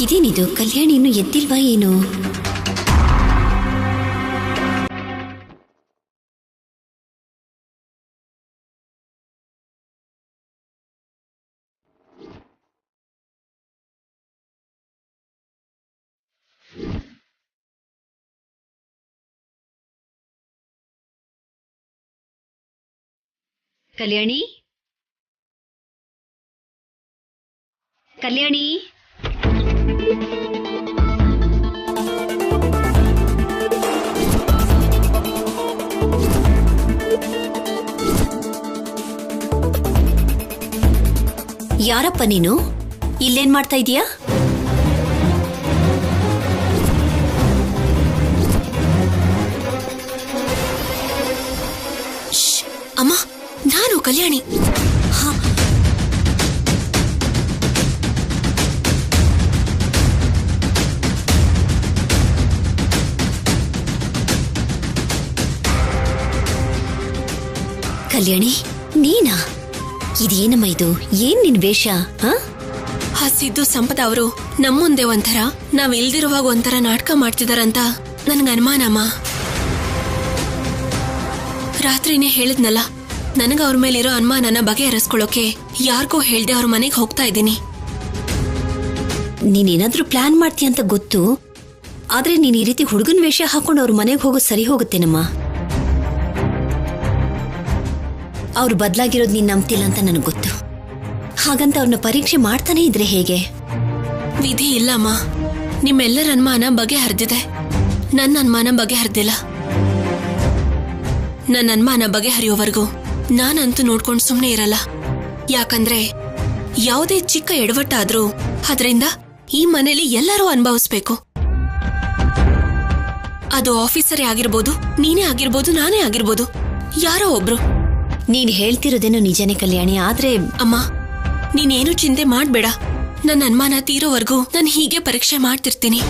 ಇದೇನಿದು? ಕಲ್ಯಾಣಿ ಇನ್ನು ಎದ್ದಿಲ್ವಾ ಏನು? ಕಲ್ಯಾಣಿ, ಕಲ್ಯಾಣಿ, ಯಾರಪ್ಪ ನೀನು? ಇಲ್ಲೇನ್ ಮಾಡ್ತಾ ಇದೀಯಾ? ಅಮ್ಮ, ನಾನು ಕಲ್ಯಾಣಿ. ಕಲ್ಯಾಣಿ, ನೀನಾ? ಇದೇನಮ್ಮ ಇದು? ಏನ್ ನಿನ್ ವೇಷ? ಆ ಸಿದ್ದು ಸಂಪದ ಅವರು ನಮ್ಮ ಮುಂದೆ ಒಂಥರ, ನಾವ್ ಇಲ್ದಿರುವಾಗ ಒಂಥರ ನಾಟಕ ಮಾಡ್ತಿದಾರಂತ ನನ್ಗೆ ಅನುಮಾನಮ್ಮ. ರಾತ್ರಿನೇ ಹೇಳಿದ್ನಲ್ಲ, ನನಗ ಅವ್ರ ಮೇಲಿರೋ ಅನುಮಾನನ ಬಗೆಹರಿಸ್ಕೊಳ್ಳೋಕೆ ಯಾರಿಗೂ ಹೇಳ್ದೆ ಅವ್ರ ಮನೆಗೆ ಹೋಗ್ತಾ ಇದ್ದೀನಿ. ನೀನೇನಾದ್ರೂ ಪ್ಲಾನ್ ಮಾಡ್ತೀಯ ಅಂತ ಗೊತ್ತು, ಆದ್ರೆ ನೀನ್ ಈ ರೀತಿ ಹುಡುಗನ್ ವೇಷ ಹಾಕೊಂಡು ಅವ್ರ ಮನೆಗೆ ಹೋಗೋದು ಸರಿ ಹೋಗುತ್ತೇನಮ್ಮ? ಅವ್ರು ಬದಲಾಗಿರೋದು ನೀನ್ ನಂಬ್ತಿಲ್ಲ ಅಂತ ನನಗೆ ಗೊತ್ತು. ಹಾಗಂತ ಅವ್ರನ್ನ ಪರೀಕ್ಷೆ ಮಾಡ್ತಾನೆ ಇದ್ರೆ ಹೇಗೆ? ವಿಧಿ ಇಲ್ಲಮ್ಮ. ನಿಮ್ಮೆಲ್ಲರ ಅನುಮಾನ ಬಗೆಹರಿದಿದೆ, ನನ್ನ ಅನುಮಾನ ಬಗೆಹರಿದಿಲ್ಲ. ನನ್ನ ಅನುಮಾನ ಬಗೆಹರಿಯೋವರೆಗೂ ನಾನಂತೂ ನೋಡ್ಕೊಂಡು ಸುಮ್ಮನೆ ಇರಲ್ಲ. ಯಾಕಂದ್ರೆ ಯಾವುದೇ ಚಿಕ್ಕ ಎಡವಟ್ಟಾದ್ರೂ ಅದರಿಂದ ಈ ಮನೇಲಿ ಎಲ್ಲರೂ ಅನುಭವಿಸ್ಬೇಕು. ಅದು ಆಫೀಸರೇ ಆಗಿರ್ಬೋದು, ನೀನೇ ಆಗಿರ್ಬೋದು, ನಾನೇ ಆಗಿರ್ಬೋದು, ಯಾರೋ ಒಬ್ರು. ನೀನ್ ಹೇಳ್ತಿರೋದೇನೋ ನಿಜನೇ ಕಲ್ಯಾಣಿ, ಆದ್ರೆ ಅಮ್ಮ, ನೀನೇನು ಚಿಂತೆ ಮಾಡ್ಬೇಡ. ನನ್ನ ಅನುಮಾನ ತೀರೋವರೆಗೂ ನಾನು ಹೀಗೆ ಪರೀಕ್ಷೆ ಮಾಡ್ತಿರ್ತೀನಿ.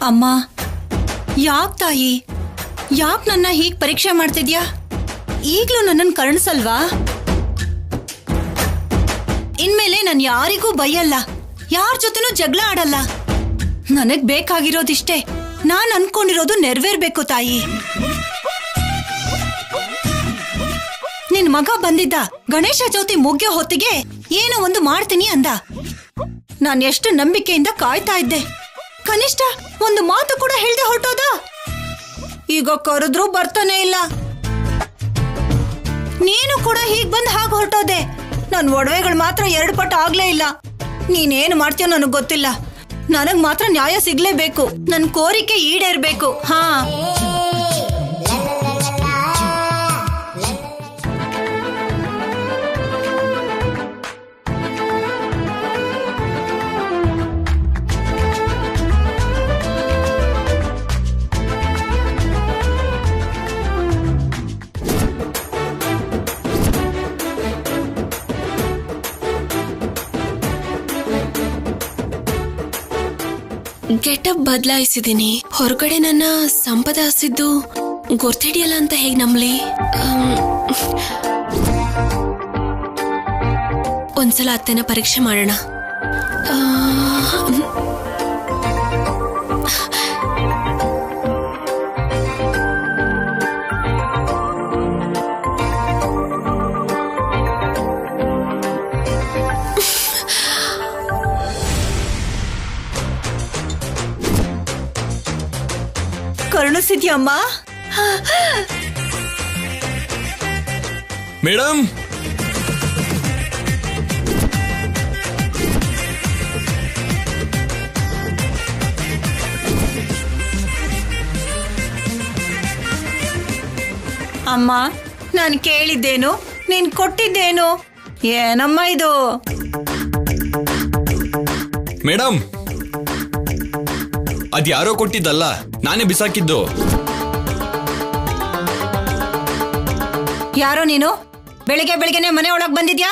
ಅಮ್ಮ, ಯಾಕ್ ತಾಯಿ, ಯಾಕ್ ನನ್ನ ಹೀಗ್ ಪರೀಕ್ಷೆ ಮಾಡ್ತಿದ್ಯಾ? ಈಗ್ಲೂ ನನ್ನನ್ನು ಕರುಣಿಸಲ್ವಾ? ಇನ್ಮೇಲೆ ನಾನು ಯಾರಿಗೂ ಬೈಯಲ್ಲ, ಯಾರ ಜೊತೆನೂ ಜಗಳ ಆಡಲ್ಲ. ನನಗ್ ಬೇಕಾಗಿರೋದಿಷ್ಟೇ, ನಾನ್ ಅನ್ಕೊಂಡಿರೋದು ನೆರವೇರ್ಬೇಕು ತಾಯಿ. ನಿನ್ ಮಗ ಬಂದಿದ್ದ ಗಣೇಶ ಚೌತಿ ಮುಗ್ಯೋ ಹೊತ್ತಿಗೆ ಏನೋ ಒಂದು ಮಾಡ್ತೀನಿ ಅಂದ. ನಾನ್ ಎಷ್ಟು ನಂಬಿಕೆಯಿಂದ ಕಾಯ್ತಾ ಇದ್ದೆ. ಕನಿಷ್ಠ ಒಂದು ಮಾತು ಕೂಡ ಹೇಳ್ದೆ ಹೊರಟೋದ. ಈಗ ಕರೆದ್ರೂ ಬರ್ತಾನೆ ಇಲ್ಲ. ನೀನು ಕೂಡ ಹೀಗ್ ಬಂದ್ ಹಾಗೆ ಹೊರಟೋದೆ. ನನ್ ಒಡವೆಗಳು ಮಾತ್ರ 2 ಪಟ್ಟು ಆಗ್ಲೇ ಇಲ್ಲ. ನೀನೇನು ಮಾಡ್ತೀಯೋ ನನಗ್ ಗೊತ್ತಿಲ್ಲ. ನನಗ್ ಮಾತ್ರ ನ್ಯಾಯ ಸಿಗ್ಲೇಬೇಕು. ನನ್ ಕೋರಿಕೆ ಈಡೇರ್ಬೇಕು. ಹಾ, ಗೆಟಪ್ ಬದಲಾಯಿಸಿದೀನಿ. ಹೊರಗಡೆ ನನ್ನ ಸಂಪದ ಹಸಿದ್ದು ಗೊತ್ತಿಡಿಯಲ್ಲ ಅಂತ ಹೇಗ್ ನಂಬ್ಲಿ? ಒಂದ್ಸಲ ಅತ್ತೆನ ಪರೀಕ್ಷೆ ಮಾಡೋಣ. ಕರುಣಿಸಿದ್ಯಮ್ಮ? ಮೇಡಮ್, ಅಮ್ಮ, ನಾನು ಕೇಳಿದ್ದೇನು, ನೀನ್ ಕೊಟ್ಟಿದ್ದೇನು? ಏನಮ್ಮ ಇದು? ಮೇಡಮ್, ಅದ್ಯಾರೋ ಕೊಟ್ಟಿದ್ದಲ್ಲ, ನಾನೇ ಬಿಸಾಕಿದ್ದು. ಯಾರೋ ನೀನು? ಬೆಳಿಗ್ಗೆ ಬೆಳಿಗ್ಗೆನೆ ಮನೆ ಒಳಗ್ ಬಂದಿದ್ಯಾ?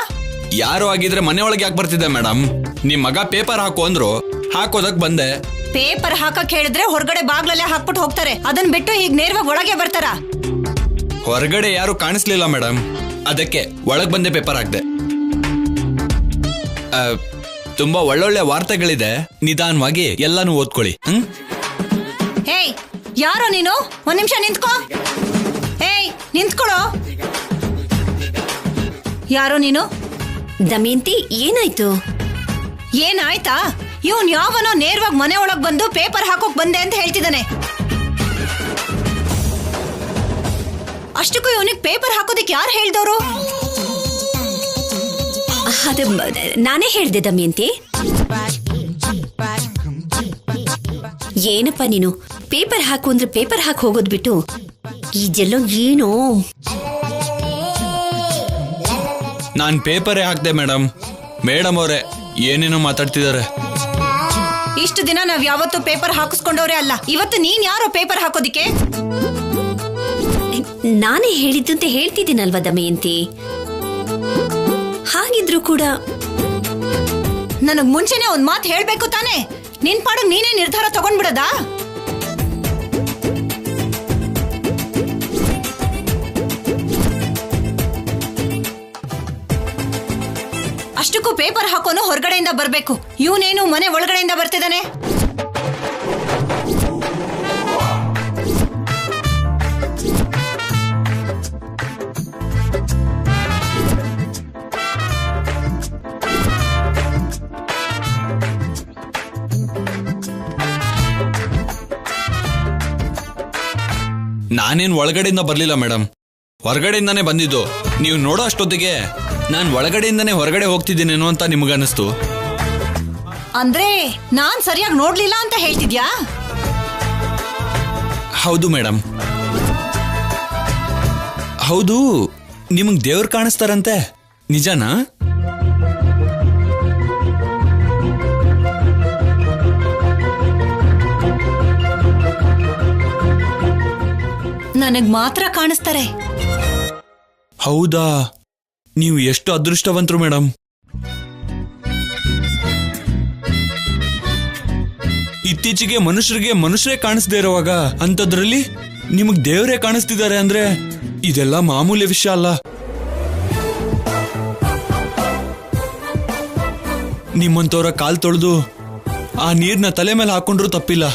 ಯಾರು ಆಗಿದ್ರೆ ಮನೆ ಒಳಗೆ ಯಾಕೆ ಬರ್ತಿದ್ದೆ ಮೇಡಮ್? ನಿಮ್ ಮಗ ಪೇಪರ್ ಹಾಕು ಅಂದ್ರು, ಹಾಕೋದಕ್ ಬಂದೆ. ಪೇಪರ್ ಹಾಕಕ್ ಹೇಳಿದ್ರೆ ಹೊರಗಡೆ ಬಾಗ್ಲಲ್ಲೇ ಹಾಕ್ಬಿಟ್ಟು ಹೋಗ್ತಾರೆ. ಅದನ್ ಬಿಟ್ಟು ಈಗ ನೇರವಾಗಿ ಒಳಗೆ ಬರ್ತಾರ? ಹೊರಗಡೆ ಯಾರು ಕಾಣಿಸ್ಲಿಲ್ಲ ಮೇಡಮ್, ಅದಕ್ಕೆ ಒಳಗ್ ಬಂದೆ ಪೇಪರ್ ಹಾಕ್ದೆ. ತುಂಬಾ ಒಳ್ಳೊಳ್ಳೆ ವಾರ್ತೆಗಳಿದೆ, ನಿಧಾನವಾಗಿ ಎಲ್ಲಾನು ಓದ್ಕೊಳ್ಳಿ. ಹೇಯ್, ಯಾರೋ ನೀನು? ಒಂದ್ ನಿಮಿಷ ನಿಂತ್ಕೋ. ಹೇಯ್, ನಿಂತ್ಕೊಳ್ಳೋ. ಯಾರೋ ನೀನು? ದಮಯಂತಿ, ಏನಾಯ್ತು? ಏನಾಯ್ತಾ? ಇವನ್ ಯಾವನೋ ನೇರವಾಗಿ ಮನೆ ಒಳಗ್ ಬಂದು ಪೇಪರ್ ಹಾಕೋಕ್ ಬಂದೆ ಅಂತ ಹೇಳ್ತಿದ್ದಾನೆ. ಅಷ್ಟಕ್ಕೂ ಇವನಿಗೆ ಪೇಪರ್ ಹಾಕೋದಿಕ್ ಯಾರು ಹೇಳ್ದವ್ರು? ಅದು ನಾನೇ ಹೇಳ್ದೆ ದಮಯಂತಿ. ಏನಪ್ಪ ನೀನು ಪೇಪರ್ ಹಾಕು ಅಂದ್ರೆ ಪೇಪರ್ ಹಾಕಿ ಹೋಗೋದ್ ಬಿಟ್ಟು ಈಜೆಲ್ಲೋ ಏನೋ. ನಾನ್ ಪೇಪರೇ ಹಾಕ್ದೆ ಮೇಡಮ್. ಮೇಡಮ್ ಅವರೇ ಏನೇನೋ ಮಾತಾಡ್ತಿದ್ದಾರೆ. ಇಷ್ಟು ದಿನ ನಾವ್ ಯಾವತ್ತೂ ಪೇಪರ್ ಹಾಕಿಸ್ಕೊಂಡವ್ರೆ ಅಲ್ಲ, ಇವತ್ತು ನೀನ್ ಯಾರೋ ಪೇಪರ್ ಹಾಕೋದಿಕ್ಕೆ? ನಾನೇ ಹೇಳಿದ್ದು ಅಂತ ಹೇಳ್ತಿದ್ದೀನಲ್ವಾ ದಮಯಂತಿ. ಹಾಗಿದ್ರು ಕೂಡ ನನಗ್ ಮುಂಚೆನೆ ಒಂದ್ ಮಾತು ಹೇಳ್ಬೇಕು ತಾನೆ? ನಿನ್ ಪಾಡು ನೀನೇ ನಿರ್ಧಾರ ತಗೊಂಡ್ಬಿಡದಾ? ಅಷ್ಟಕ್ಕೂ ಪೇಪರ್ ಹಾಕೋನು ಹೊರಗಡೆಯಿಂದ ಬರ್ಬೇಕು. ಇವನೇನು ಮನೆ ಒಳಗಡೆಯಿಂದ ಬರ್ತಿದ್ದಾನೆ? ನಾನೇನ್ ಒಳಗಡೆಯಿಂದ ಬರ್ಲಿಲ್ಲ ಮೇಡಮ್, ಹೊರಗಡೆಯಿಂದಾನೇ ಬಂದಿದ್ದು. ನೀವು ನೋಡೋ ಅಷ್ಟೊತ್ತಿಗೆ ನಾನ್ ಒಳಗಡೆಯಿಂದಾನೇ ಹೊರಗಡೆ ಹೋಗ್ತಿದ್ದೀನೇನೋ ಅಂತ ನಿಮಗನ್ನಿಸ್ತು. ಅಂದ್ರೆ ನಾನ್ ಸರಿಯಾಗಿ ನೋಡ್ಲಿಲ್ಲ ಅಂತ ಹೇಳ್ತಿದ್ಯಾ? ಹೌದು ಮೇಡಮ್, ಹೌದು. ನಿಮಗ್ ದೇವ್ರು ಕಾಣಿಸ್ತಾರಂತೆ, ನಿಜನಾ? ನನಗ್ ಮಾತ್ರ ಕಾಣಿಸ್ತಾರೆ. ಹೌದಾ? ನೀವು ಎಷ್ಟು ಅದೃಷ್ಟವಂತರು ಮೇಡಮ್. ಇತ್ತೀಚೆಗೆ ಮನುಷ್ಯರೇ ಕಾಣಿಸ್ದೇ ಇರುವಾಗ ಅಂಥದ್ರಲ್ಲಿ ನಿಮಗ್ ದೇವರೇ ಕಾಣಿಸ್ತಿದ್ದಾರೆ ಅಂದ್ರೆ ಇದೆಲ್ಲ ಮಾಮೂಲಿ ವಿಷಯ ಅಲ್ಲ. ನಿಮ್ಮಂತವ್ರ ಕಾಲ್ ತೊಳೆದು ಆ ನೀರ್ನ ತಲೆ ಮೇಲೆ ಹಾಕೊಂಡ್ರು ತಪ್ಪಿಲ್ಲ.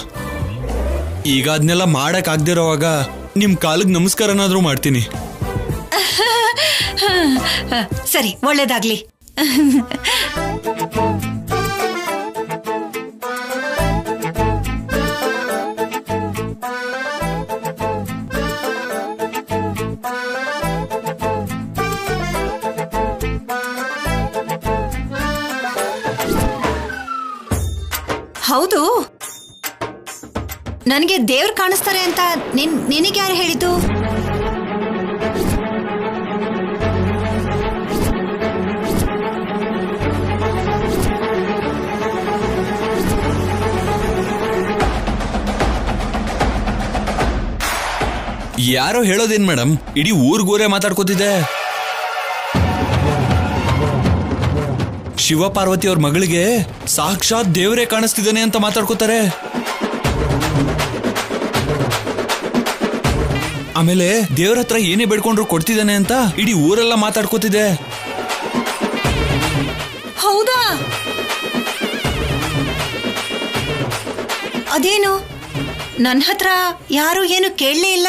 ಈಗ ಅದನ್ನೆಲ್ಲ ಮಾಡಕ್ ಆಗದಿರೋವಾಗ ನಿಮ್ ಕಾಲಿಗೆ ನಮಸ್ಕಾರನಾದ್ರೂ ಮಾಡ್ತೀನಿ. ಸರಿ, ಒಳ್ಳೇದಾಗ್ಲಿ. ಹೌದು, ನನಗೆ ದೇವ್ರು ಕಾಣಿಸ್ತಾರೆ ಅಂತ ನಿನಗೆ ಯಾರು ಹೇಳಿದ್ದು? ಯಾರೋ ಹೇಳೋದೇನ್ ಮೇಡಮ್, ಇಡೀ ಊರ್ಗೂರೇ ಮಾತಾಡ್ಕೋತಿದೆ. ಶಿವ ಪಾರ್ವತಿ ಅವ್ರ ಮಗಳಿಗೆ ಸಾಕ್ಷಾತ್ ದೇವರೇ ಕಾಣಿಸ್ತಿದ್ದಾನೆ ಅಂತ ಮಾತಾಡ್ಕೋತಾರೆ. ಆಮೇಲೆ ದೇವ್ರ ಹತ್ರ ಏನೇ ಬೇಡ್ಕೊಂಡ್ರು ಕೊಡ್ತಿದ್ದಾನೆ ಅಂತ ಇಡೀ ಊರೆಲ್ಲ ಮಾತಾಡ್ಕೋತಿದೆ. ಹೌದಾ? ಅದೇನು, ನನ್ನ ಹತ್ರ ಯಾರು ಏನು ಕೇಳಲೇ ಇಲ್ಲ.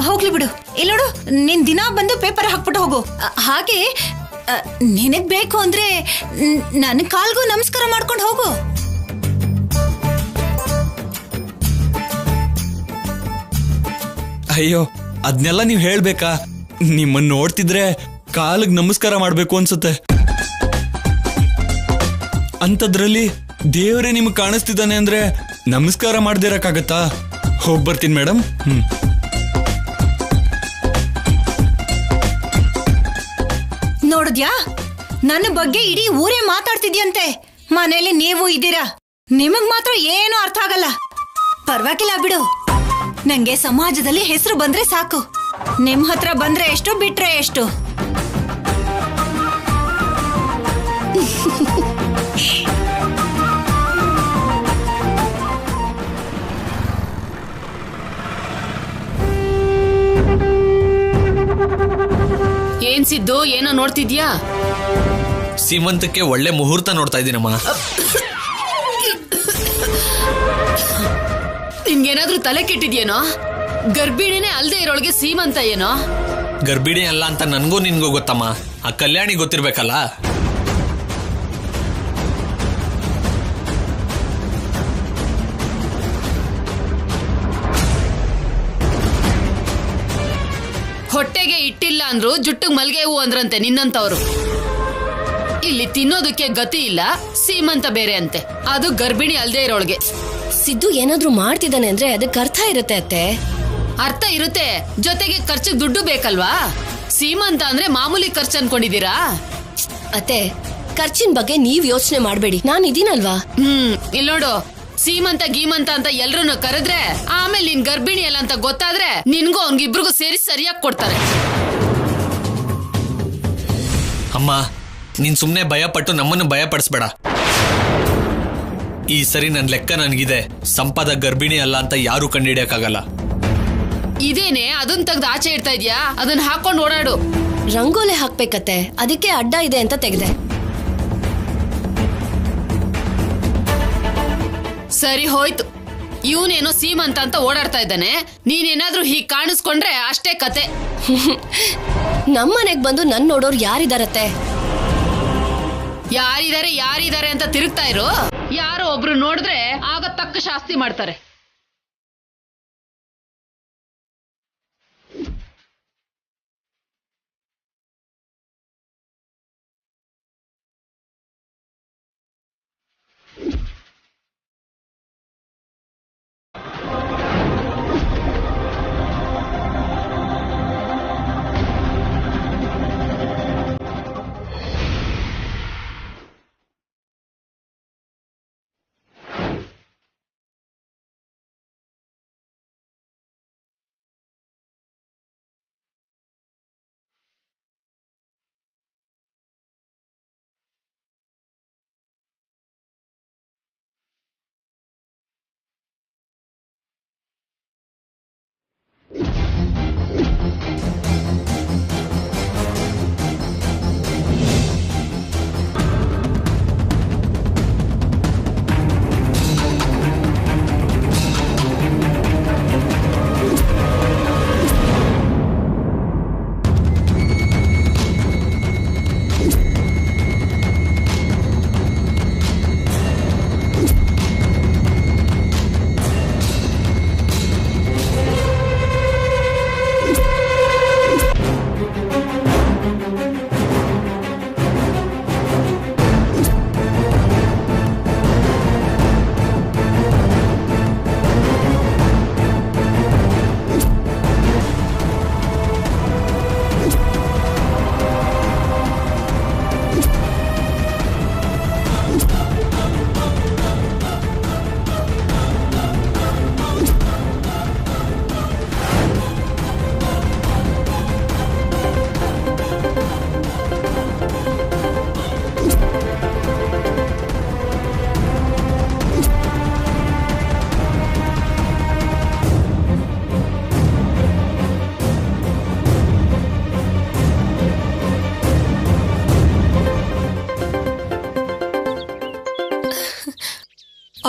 ಹೋಗ್ಲಿ ಬಿಡು. ಇಲ್ಲಿ ನೋಡು, ನಿನ್ ದಿನ ಬಂದು ಪೇಪರ್ ಹಾಕ್ಬಿಟ್ಟು ಹೋಗು. ಹಾಗೆ ನಿನಗ್ ಬೇಕು ಅಂದ್ರೆ ನನ್ನ ಕಾಲ್ಗೂ ನಮಸ್ಕಾರ ಮಾಡ್ಕೊಂಡು ಹೋಗು. ಅಯ್ಯೋ, ಅದ್ನೆಲ್ಲ ನೀವ್ ಹೇಳ್ಬೇಕಾ? ನಿಮ್ಮನ್ನ ನೋಡ್ತಿದ್ರೆ ಕಾಲಿಗೆ ನಮಸ್ಕಾರ ಮಾಡ್ಬೇಕು ಅನ್ಸುತ್ತೆ. ಅಂಥದ್ರಲ್ಲಿ ದೇವರೇ ನಿಮ್ಗೆ ಕಾಣಿಸ್ತಿದ್ದಾನೆ ಅಂದ್ರೆ ನಮಸ್ಕಾರ ಮಾಡ್ದಿರಕ್ಕಾಗತ್ತಾ? ಹೋಗ್ಬರ್ತೀನಿ ಮೇಡಮ್. ನೋಡಿದ್ಯಾ, ನನ್ನ ಬಗ್ಗೆ ಇಡೀ ಊರೇ ಮಾತಾಡ್ತಿದ್ಯಂತೆ. ಮನೇಲಿ ನೀವು ಇದ್ದೀರಾ, ನಿಮಗ್ ಮಾತ್ರ ಏನೂ ಅರ್ಥ ಆಗಲ್ಲ. ಪರವಾಗಿಲ್ಲ ಬಿಡು, ನಂಗೆ ಸಮಾಜದಲ್ಲಿ ಹೆಸರು ಬಂದ್ರೆ ಸಾಕು. ನಿಮ್ ಹತ್ರ ಬಂದ್ರೆ ಎಷ್ಟು ಬಿಟ್ರೆ ಎಷ್ಟು. ಏನ್ ಸಿದ್ದು, ಏನೋ ನೋಡ್ತಿದ್ಯಾ? ಸೀಮಂತಕ್ಕೆ ಒಳ್ಳೆ ಮುಹೂರ್ತ ನೋಡ್ತಾ ಇದ್ದೀನಮ್ಮ. ನಿನ್ಗೇನಾದ್ರೂ ತಲೆ ಕೆಟ್ಟಿದ್ಯೇನೋ? ಗರ್ಭಿಣಿನೇ ಅಲ್ದೇ ಇರೋಳಿಗೆ ಸೀಮಂತ ಏನೋ? ಗರ್ಭಿಣಿ ಅಲ್ಲ ಅಂತ ನನ್ಗೂ ನಿನ್ಗೂ ಗೊತ್ತಮ್ಮ, ಆ ಕಲ್ಯಾಣಿ ಗೊತ್ತಿರ್ಬೇಕಲ್ಲ. ಹೊಟ್ಟೆಗೆ ಇಟ್ಟಿಲ್ಲ ಅಂದ್ರು ಜುಟ್ಟಿಗೆ ಮಲ್ಗೆ ಹೂ ಅಂದ್ರಂತೆ ನಿನ್ನಂತವ್ರು. ಇಲ್ಲಿ ತಿನ್ನೋದಕ್ಕೆ ಗತಿ ಇಲ್ಲ, ಸೀಮಂತ ಬೇರೆ ಅಂತೆ, ಅದು ಗರ್ಭಿಣಿ ಅಲ್ದೇ ಇರೋಳ್ಗೆ. ಸಿದ್ದು ಏನಾದ್ರೂ ಮಾಡ್ತಿದ್ದಾನೆ ಅಂದ್ರೆ ಅದಕ್ಕೆ ಅರ್ಥ ಇರುತ್ತೆ ಅತ್ತೆ. ಅರ್ಥ ಇರುತ್ತೆ, ಜೊತೆಗೆ ಖರ್ಚಿಗೆ ದುಡ್ಡು ಬೇಕಲ್ವಾ? ಸೀಮಂತ ಅಂದ್ರೆ ಮಾಮೂಲಿ ಖರ್ಚು ಅನ್ಕೊಂಡಿದೀರಾ? ಅತ್ತೆ, ಖರ್ಚಿನ ಬಗ್ಗೆ ನೀವ್ ಯೋಚನೆ ಮಾಡ್ಬೇಡಿ, ನಾನ್ ಇದೀನಲ್ವಾ. ಇಲ್ಲಿ ನೋಡು, ಸೀಮಂತ ಗೀಮಂತ ಅಂತ ಎಲ್ರನ್ನ ಕರೆದ್ರೆ ಆಮೇಲೆ ನಿನ್ ಗರ್ಭಿಣಿ ಅಲ್ಲ ಅಂತ ಗೊತ್ತಾದ್ರೆ ನಿನ್ಗೂ ಅವ್ನಿಗಿಬ್ರಿಗೂ ಸೇರಿ ಸರಿಯಾಗಿ ಕೊಡ್ತಾರೆ. ಅಮ್ಮ, ನೀನ್ ಸುಮ್ನೆ ಭಯ ಪಟ್ಟು ನಮ್ಮನ್ನು ಭಯ ಪಡಿಸ್ಬೇಡ. ಈ ಸರಿ ನನ್ ಲೆಕ್ಕ ನನಗಿದೆ, ಸಂಪದ ಗರ್ಭಿಣಿ ಅಲ್ಲ ಅಂತ ಯಾರು ಕಂಡುಹಿಡಿಯಕ್ಕಾಗಲ್ಲ. ಇದೇನೆ ಅದನ್ನ ತೆಗ್ದು ಆಚೆ ಇಡ್ತಾ ಇದ್ಯಾ? ಅದನ್ನ ಹಾಕೊಂಡು ಓಡಾಡು. ರಂಗೋಲೆ ಹಾಕ್ಬೇಕತ್ತೆ, ಅದಕ್ಕೆ ಅಡ್ಡ ಇದೆ ಅಂತ ತೆಗ್ದೆ. ಸರಿ ಹೋಯ್ತು, ಇವನೇನೋ ಸೀಮಂತ ಅಂತ ಓಡಾಡ್ತಾ ಇದ್ದಾನೆ, ನೀನೇನಾದ್ರೂ ಹೀಗ್ ಕಾಣಿಸ್ಕೊಂಡ್ರೆ ಅಷ್ಟೇ ಕತೆ. ನಮ್ಮನೆಗ್ ಬಂದು ನನ್ ನೋಡೋರು ಯಾರಿದಾರತ್ತೆ? ಯಾರಿದ್ದಾರೆ ಅಂತ ತಿರುಗ್ತಾ ಇರೋ. ಯಾರೋ ಒಬ್ರು ನೋಡಿದ್ರೆ ಆಗ ತಕ್ಕ ಶಾಸ್ತಿ ಮಾಡ್ತಾರೆ.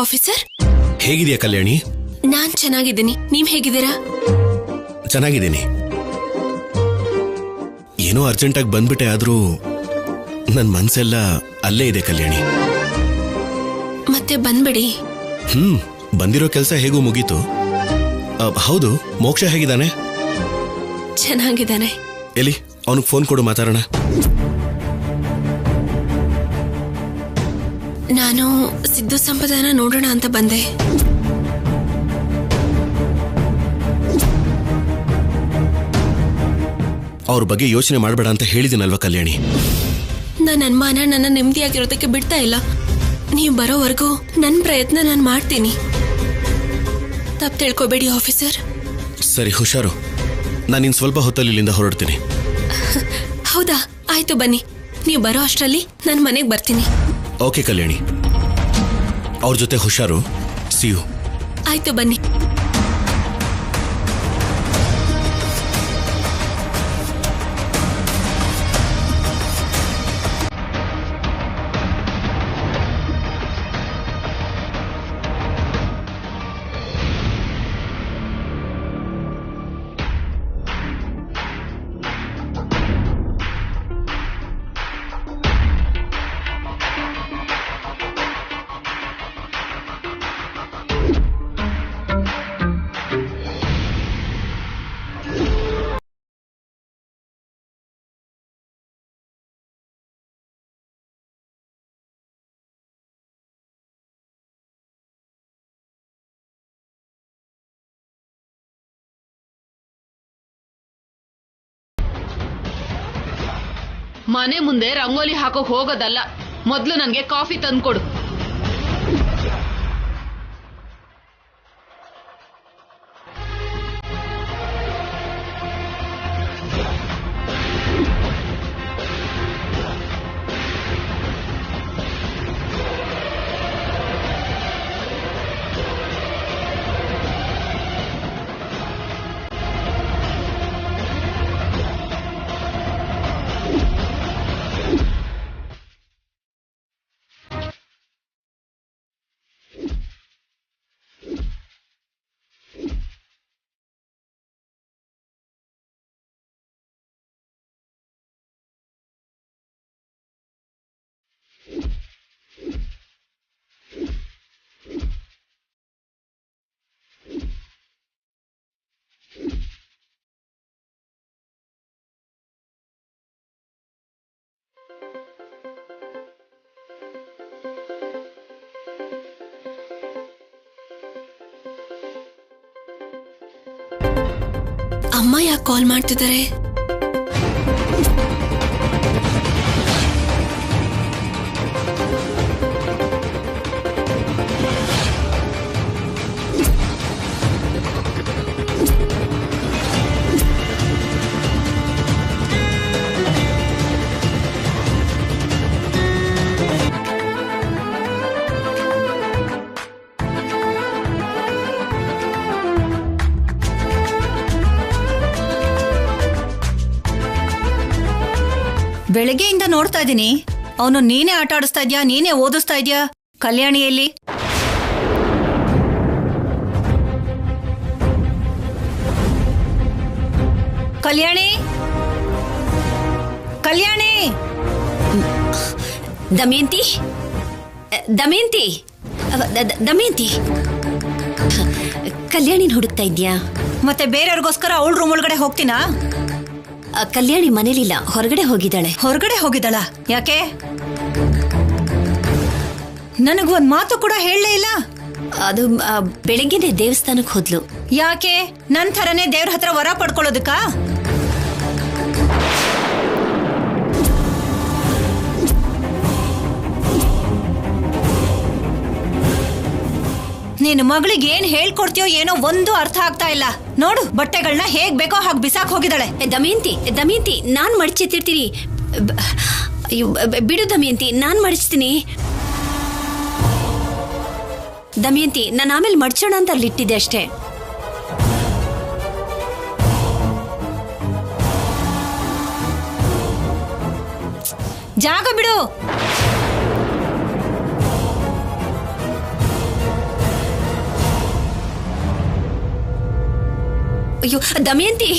ಆಫೀಸರ್, ಹೇಗಿದೆಯಾ ಕಲ್ಯಾಣಿ? ನಾನ್ ಚೆನ್ನಾಗಿದ್ದೀನಿ, ನೀವ್ ಹೇಗಿದ್ದೀರಾ? ಚೆನ್ನಾಗಿದ್ದೀನಿ. ಏನೋ ಅರ್ಜೆಂಟಾಗಿ ಬಂದ್ಬಿಟ್ಟೆ, ಆದ್ರೂ ನನ್ನ ಮನ್ಸೆಲ್ಲ ಅಲ್ಲೇ ಇದೆ ಕಲ್ಯಾಣಿ. ಮತ್ತೆ ಬಂದ್ಬಿಡಿ. ಬಂದಿರೋ ಕೆಲಸ ಹೇಗೂ ಮುಗೀತು. ಹೌದು, ಮೋಕ್ಷ ಹೇಗಿದ್ದಾನೆ? ಚೆನ್ನಾಗಿದ್ದಾನೆ. ಎಲ್ಲಿ ಅವನಿಗೆ ಫೋನ್ ಕೊಡು, ಮಾತಾಡೋಣ. ನಾನು ಸಿದ್ದು ಸಂಪದನ ನೋಡೋಣ ಅಂತ ಬಂದೆ. ಅವ್ರ ಬಗ್ಗೆ ಯೋಚನೆ ಮಾಡಬೇಡ ಅಂತ ಹೇಳಿದಿನಲ್ವಾ ಕಲ್ಯಾಣಿ? ನನ್ನ ಅನುಮಾನ ನನ್ನ ನೆಮ್ಮದಿಯಾಗಿರೋದಕ್ಕೆ ಬಿಡ್ತಾ ಇಲ್ಲ. ನೀವು ಬರೋವರೆಗೂ ನನ್ನ ಪ್ರಯತ್ನ ನಾನು ಮಾಡ್ತೀನಿ. ತಪ್ಪು ತಿಳ್ಕೊಬೇಡಿ ಆಫೀಸರ್. ಸರಿ, ಹುಷಾರು. ನಾನಿನ್ ಸ್ವಲ್ಪ ಹೊತ್ತಲ್ಲಿ ಇಲ್ಲಿಂದ ಹೊರಡ್ತೀನಿ. ಹೌದಾ, ಆಯ್ತು ಬನ್ನಿ. ನೀವು ಬರೋ ಅಷ್ಟರಲ್ಲಿ ನಾನು ಮನೆಗೆ ಬರ್ತೀನಿ. ಓಕೆ ಕಲ್ಯಾಣಿ, ಅವ್ರ ಜೊತೆ ಹುಷಾರು. See you. ಆಯ್ತು ಬನ್ನಿ. ಮನೆ ಮುಂದೆ ರಂಗೋಲಿ ಹಾಕೋಕ್ ಹೋಗೋದಲ್ಲ, ಮೊದ್ಲು ನನ್ಗೆ ಕಾಫಿ ತಂದ್ಕೊಡು. ಅಮ್ಮ ಯಾಕೆ ಕಾಲ್ ಮಾಡ್ತಿದ್ದಾರೆ? ಬೆಳಗ್ಗೆಯಿಂದ ನೋಡ್ತಾ ಇದ್ದೀನಿ, ಅವನು ನೀನೇ ಆಟ ಆಡಿಸ್ತಾ ಇದ್ಯಾ, ನೀನೇ ಓದಿಸ್ತಾ ಇದ್ಯಾ. ಕಲ್ಯಾಣಿಯಲ್ಲಿ ಕಲ್ಯಾಣಿ ಕಲ್ಯಾಣಿ ದಮಯಂತಿ, ದಮಯಂತಿ, ದಮಯಂತಿ, ಕಲ್ಯಾಣಿನ ಹುಡುಕ್ತಾ ಇದ್ಯಾ? ಮತ್ತೆ ಬೇರೆಯವ್ರಿಗೋಸ್ಕರ ಅವಳ ರೂಮ್ ಒಳಗಡೆ ಹೋಗ್ತೀನಾ? ಕಲ್ಯಾಣಿ ಮನೇಲಿಲ್ಲ, ಹೊರಗಡೆ ಹೋಗಿದ್ದಾಳೆ. ಹೊರಗಡೆ ಹೋಗಿದ್ದಾಳ? ಯಾಕೆ? ನನಗೊಂದ್ ಮಾತು ಕೂಡ ಹೇಳಲೇ ಇಲ್ಲ. ಅದು ಬೆಳಗ್ಗೆನೆ ದೇವಸ್ಥಾನಕ್ಕೆ ಹೋದ್ಲು. ಯಾಕೆ? ನನ್ ಥರನೇ ದೇವ್ರ ಹತ್ರ ವರ ಪಡ್ಕೊಳ್ಳೋದಕ್ಕ? ನೀನು ಮಗಳಿಗೆ ಏನ್ ಹೇಳ್ಕೊಡ್ತೀಯೋ ಏನೋ ಒಂದು ಅರ್ಥ ಆಗ್ತಾ ಇಲ್ಲ. ನೋಡು, ಬಟ್ಟೆಗಳನ್ನ ಹೇಗ್ ಬೇಕೋ ಹಾಗೆ ಬಿಸಾಕ್ ಹೋಗಿದ್ದಾಳೆ. ದಮಯಂತಿ, ದಮಯಂತಿ, ನಾನ್ ಮಡಚಿರ್ತೀನಿ. ಬಿಡು ದಮಯಂತಿ, ನಾನ್ ಮಡಚ್ತೀನಿ. ದಮಯಂತಿ, ನಾನು ಆಮೇಲೆ ಮಡ್ಚೋಣ ಅಂತ ಅಲ್ಲಿಟ್ಟಿದ್ದೆ ಅಷ್ಟೇ. ಜಾಗ ಬಿಡು. ಅಯ್ಯೋ ದಮಯಂತಿ,